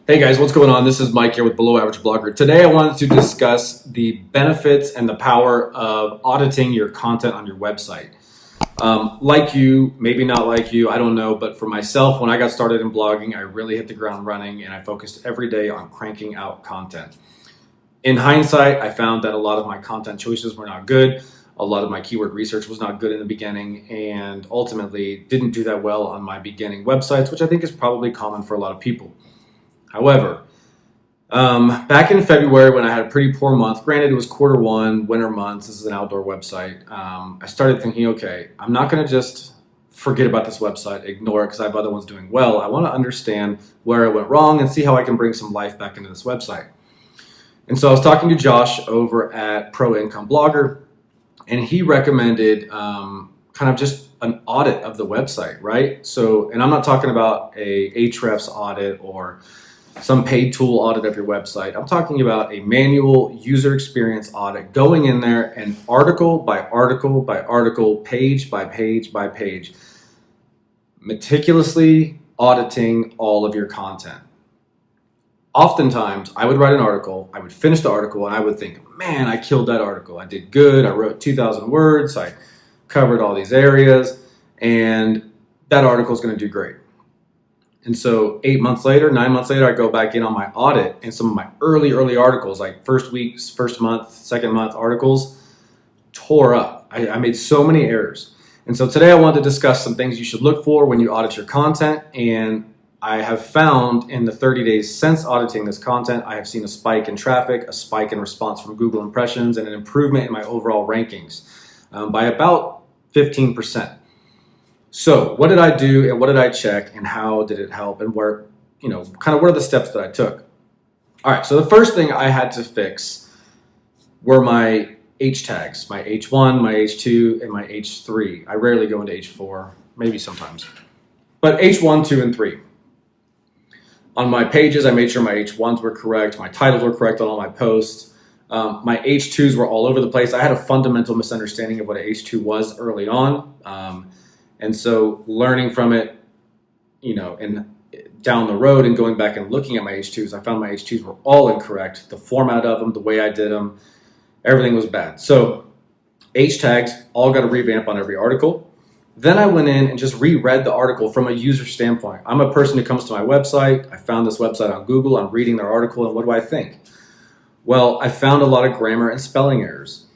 Hey guys, what's going on? This is Mike here with Below Average Blogger. Today I wanted to discuss the benefits and the power of auditing your content on your website. Like you, maybe not like you, I don't know, but for myself, when I got started in blogging, I really hit the ground running and I focused every day on cranking out content. In hindsight, I found that a lot of my content choices were not good. A lot of my keyword research was not good in the beginning and ultimately didn't do that well on my beginning websites, which I think is probably common for a lot of people. However, back in February when I had a pretty poor month, granted it was quarter 1, winter months, this is an outdoor website, I started thinking, okay, I'm not going to just forget about this website, ignore it because I have other ones doing well. I want to understand where I went wrong and see how I can bring some life back into this website. And so I was talking to Josh over at Pro Income Blogger, and he recommended kind of just an audit of the website, right? So, and I'm not talking about a Ahrefs audit or some paid tool audit of your website. I'm talking about a manual user experience audit, going in there and article by article by article, page by page by page, meticulously auditing all of your content. Oftentimes, I would write an article, I would finish the article, and I would think, man, I killed that article. I did good. I wrote 2,000 words. I covered all these areas, and that article is going to do great. And so 8 months later, 9 months later, I go back in on my audit, and some of my early articles, like first week's, first month, second month articles, tore up. I made so many errors. And so today I wanted to discuss some things you should look for when you audit your content. And I have found in the 30 days since auditing this content, I have seen a spike in traffic, a spike in response from Google impressions, and an improvement in my overall rankings by about 15%. So what did I do and what did I check and how did it help and where, kind of what are the steps that I took? All right, so the first thing I had to fix were my H tags, my H1, my H2, and my H3. I rarely go into H4, maybe sometimes. But H1, 2, and 3. On my pages, I made sure my H1s were correct, my titles were correct on all my posts. My H2s were all over the place. I had a fundamental misunderstanding of what an H2 was early on. And so learning from it, and down the road and going back and looking at my H2s, I found my H2s were all incorrect. The format of them, the way I did them, everything was bad. So H tags all got a revamp on every article. Then I went in and just reread the article from a user standpoint. I'm a person who comes to my website. I found this website on Google. I'm reading their article, and what do I think? Well, I found a lot of grammar and spelling errors.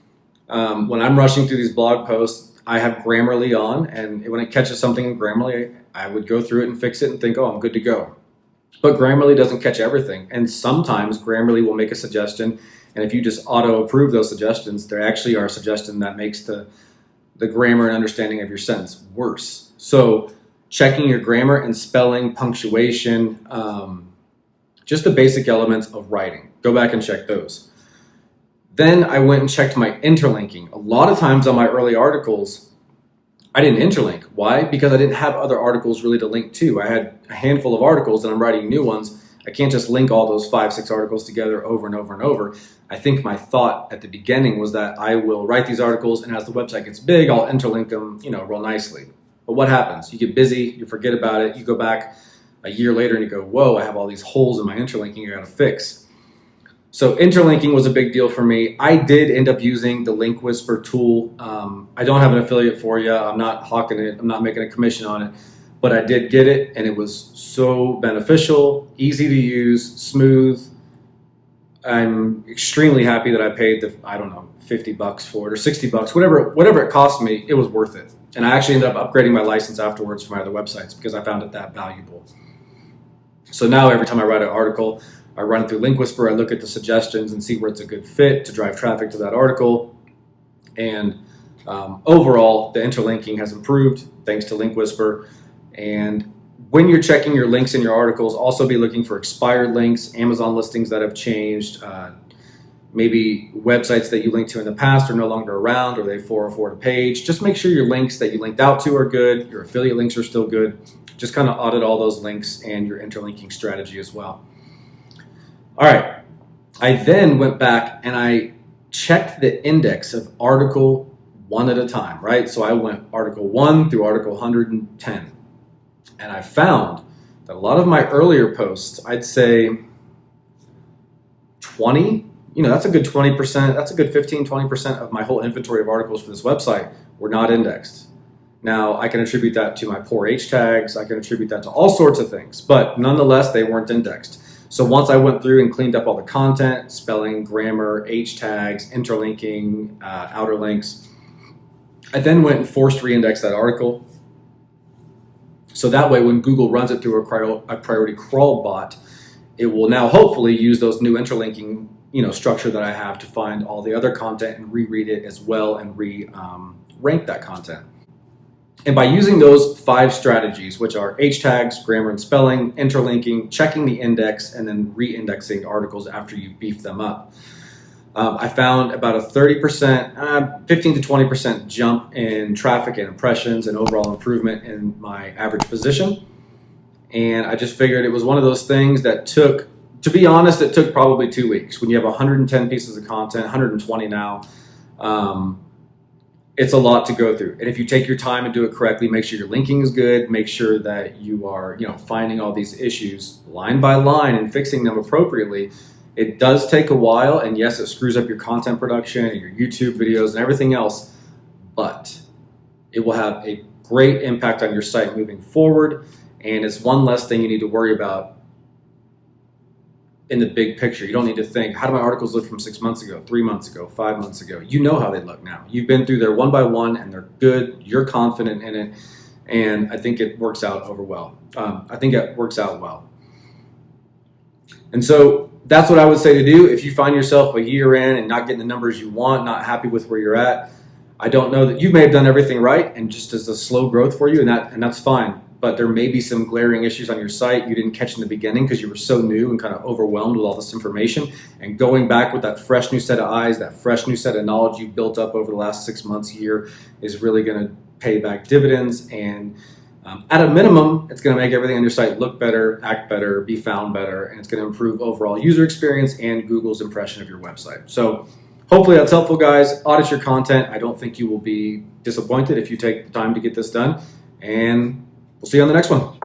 When I'm rushing through these blog posts, I have Grammarly on, and when it catches something in Grammarly, I would go through it and fix it and think, oh, I'm good to go. But Grammarly doesn't catch everything, and sometimes Grammarly will make a suggestion, and if you just auto-approve those suggestions, there actually are a suggestion that makes the grammar and understanding of your sentence worse. So checking your grammar and spelling, punctuation, just the basic elements of writing. Go back and check those. Then I went and checked my interlinking. A lot of times on my early articles, I didn't interlink. Why? Because I didn't have other articles really to link to. I had a handful of articles and I'm writing new ones. I can't just link all those 5, 6 articles together over and over and over. I think my thought at the beginning was that I will write these articles, and as the website gets big, I'll interlink them, real nicely. But what happens? You get busy, you forget about it, you go back a year later and you go, whoa, I have all these holes in my interlinking I gotta fix. So interlinking was a big deal for me. I did end up using the Link Whisper tool. I don't have an affiliate for you. I'm not hawking it. I'm not making a commission on it. But I did get it, and it was so beneficial, easy to use, smooth. I'm extremely happy that I paid the, $50 for it or $60, whatever it cost me, it was worth it. And I actually ended up upgrading my license afterwards for my other websites because I found it that valuable. So now every time I write an article, I run it through Link Whisper, I look at the suggestions and see where it's a good fit to drive traffic to that article. And overall, the interlinking has improved thanks to Link Whisper. And when you're checking your links in your articles, also be looking for expired links, Amazon listings that have changed, maybe websites that you linked to in the past are no longer around, or they 404 a page. Just make sure your links that you linked out to are good, your affiliate links are still good. Just kind of audit all those links and your interlinking strategy as well. All right, I then went back and I checked the index of article one at a time, right? So I went article 1 through article 110. And I found that a lot of my earlier posts, I'd say 20, that's a good 20%, that's a good 15, 20% of my whole inventory of articles for this website were not indexed. Now, I can attribute that to my poor H tags, I can attribute that to all sorts of things, but nonetheless, they weren't indexed. So once I went through and cleaned up all the content, spelling, grammar, H tags, interlinking, outer links, I then went and forced reindex that article. So that way, when Google runs it through a priority crawl bot, it will now hopefully use those new interlinking structure that I have to find all the other content and reread it as well and rank that content. And by using those 5 strategies, which are H tags, grammar and spelling, interlinking, checking the index, and then re-indexing articles after you've beefed them up, I found about a 30%, 15 to 20% jump in traffic and impressions and overall improvement in my average position. And I just figured it was one of those things that took, to be honest, it took probably 2 weeks. When you have 110 pieces of content, 120 now, it's a lot to go through. And if you take your time and do it correctly, make sure your linking is good, make sure that you are, finding all these issues line by line and fixing them appropriately. It does take a while, and yes, it screws up your content production and your YouTube videos and everything else, but it will have a great impact on your site moving forward, and it's one less thing you need to worry about in the big picture. You don't need to think, how do my articles look from 6 months ago, 3 months ago, 5 months ago? You know how they look now. You've been through there one by one, and they're good. You're confident in it, and I think it works out well. And so that's what I would say to do. If you find yourself a year in and not getting the numbers you want, not happy with where you're at, I don't know that you may have done everything right, and just as a slow growth for you, and that's fine. But there may be some glaring issues on your site you didn't catch in the beginning because you were so new and kind of overwhelmed with all this information. And going back with that fresh new set of eyes, that fresh new set of knowledge you built up over the last 6 months, year, is really going to pay back dividends. And at a minimum, it's going to make everything on your site look better, act better, be found better, and it's going to improve overall user experience and Google's impression of your website. So hopefully that's helpful, guys. Audit your content. I don't think you will be disappointed if you take the time to get this done. And we'll see you on the next one.